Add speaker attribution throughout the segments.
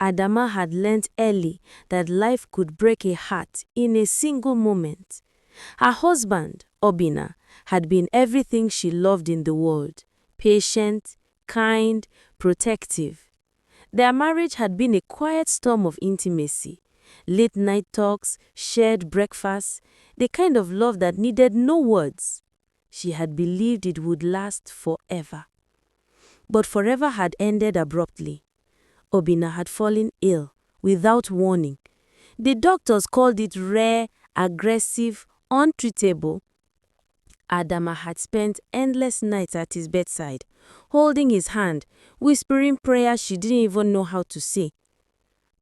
Speaker 1: Adamma had learnt early that life could break a heart in a single moment. Her husband, Obinna, had been everything she loved in the world: patient, kind, protective. Their marriage had been a quiet storm of intimacy, late-night talks, shared breakfasts, the kind of love that needed no words. She had believed it would last forever. But forever had ended abruptly. Obinna had fallen ill without warning. The doctors called it rare, aggressive, untreatable. Adamma had spent endless nights at his bedside, holding his hand, whispering prayers she didn't even know how to say.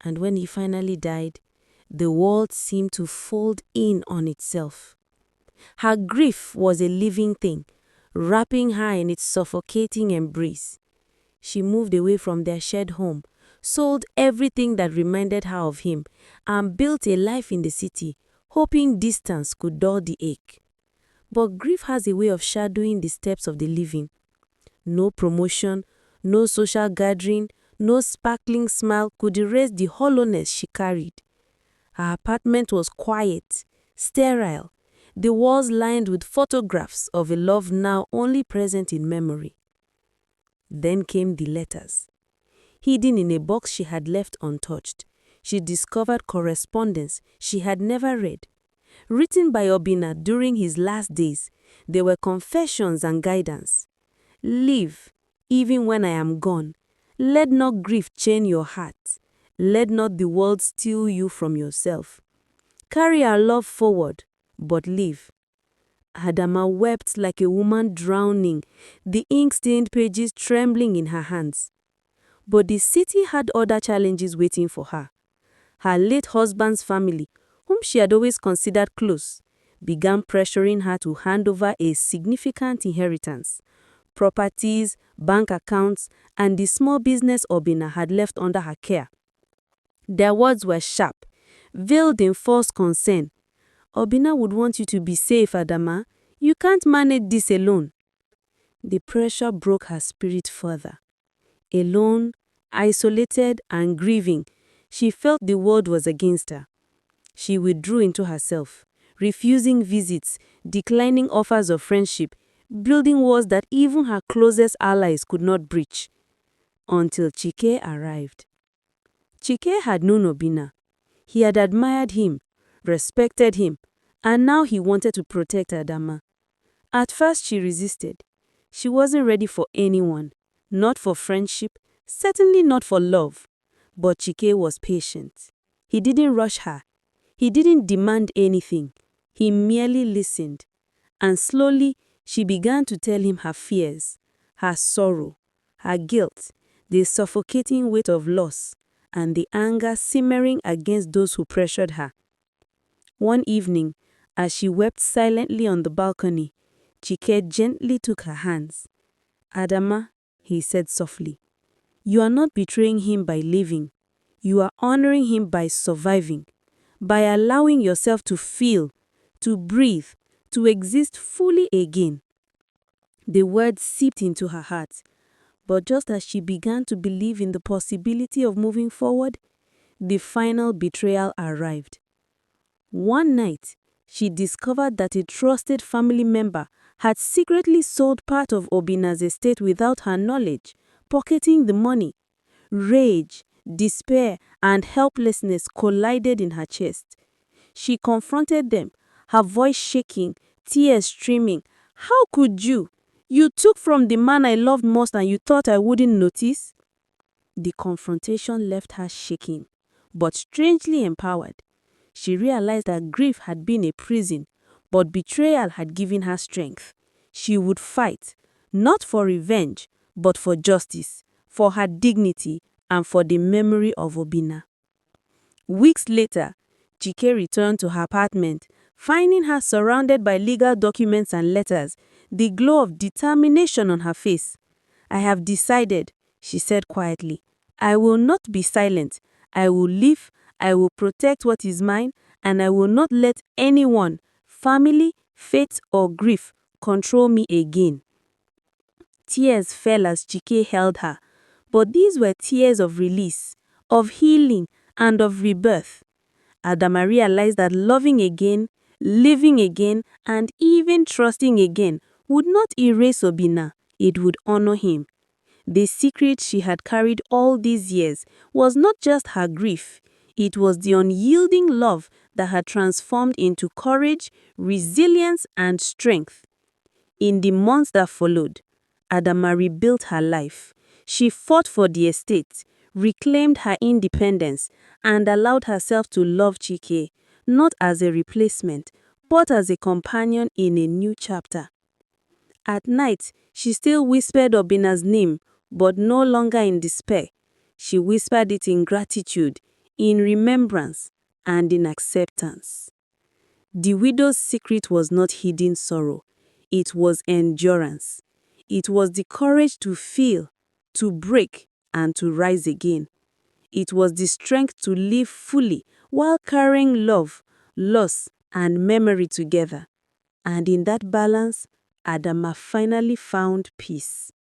Speaker 1: And when he finally died, the world seemed to fold in on itself. Her grief was a living thing, wrapping her in its suffocating embrace. She moved away from their shared home, sold everything that reminded her of him, and built a life in the city, hoping distance could dull the ache. But grief has a way of shadowing the steps of the living. No promotion, no social gathering, no sparkling smile could erase the hollowness she carried. Her apartment was quiet, sterile, the walls lined with photographs of a love now only present in memory. Then came the letters. Hidden in a box she had left untouched, she discovered correspondence she had never read. Written by Obinna during his last days, they were confessions and guidance. Live, even when I am gone. Let not grief chain your heart. Let not the world steal you from yourself. Carry our love forward, but live. Adamma wept like a woman drowning, the ink-stained pages trembling in her hands. But the city had other challenges waiting for her. Her late husband's family, whom she had always considered close, began pressuring her to hand over a significant inheritance: properties, bank accounts, and the small business Obinna had left under her care. Their words were sharp, veiled in false concern. Obinna would want you to be safe, Adamma. You can't manage this alone. The pressure broke her spirit further. Alone, isolated, and grieving, she felt the world was against her. She withdrew into herself, refusing visits, declining offers of friendship, building walls that even her closest allies could not breach. Until Chike arrived. Chike had known Obinna. He had admired him, respected him, and now he wanted to protect Adamma. At first she resisted. She wasn't ready for anyone, not for friendship, certainly not for love. But Chike was patient. He didn't rush her. He didn't demand anything. He merely listened. And slowly, she began to tell him her fears, her sorrow, her guilt, the suffocating weight of loss, and the anger simmering against those who pressured her. One evening, as she wept silently on the balcony, Chike gently took her hands. "Adamma," he said softly, "you are not betraying him by leaving. You are honoring him by surviving, by allowing yourself to feel, to breathe, to exist fully again." The words seeped into her heart, but just as she began to believe in the possibility of moving forward, the final betrayal arrived. One night, she discovered that a trusted family member had secretly sold part of Obinna's estate without her knowledge, pocketing the money. Rage, despair, and helplessness collided in her chest. She confronted them, her voice shaking, tears streaming. "How could you? You took from the man I loved most and you thought I wouldn't notice?" The confrontation left her shaking, but strangely empowered. She realized that grief had been a prison, but betrayal had given her strength. She would fight, not for revenge, but for justice, for her dignity, and for the memory of Obinna. Weeks later, Chike returned to her apartment, finding her surrounded by legal documents and letters, the glow of determination on her face. "I have decided," she said quietly. "I will not be silent. I will live, I will protect what is mine, and I will not let anyone, family, fate, or grief, control me again." Tears fell as Chike held her, but these were tears of release, of healing, and of rebirth. Adamma realized that loving again, living again, and even trusting again would not erase Obinna, it would honor him. The secret she had carried all these years was not just her grief, it was the unyielding love that had transformed into courage, resilience, and strength. In the months that followed, Adamma rebuilt her life. She fought for the estate, reclaimed her independence, and allowed herself to love Chike, not as a replacement, but as a companion in a new chapter. At night, she still whispered Obinna's name, but no longer in despair. She whispered it in gratitude, in remembrance, and in acceptance. The widow's secret was not hidden sorrow. It was endurance. It was the courage to feel, to break, and to rise again. It was the strength to live fully while carrying love, loss, and memory together. And in that balance, Adamma finally found peace.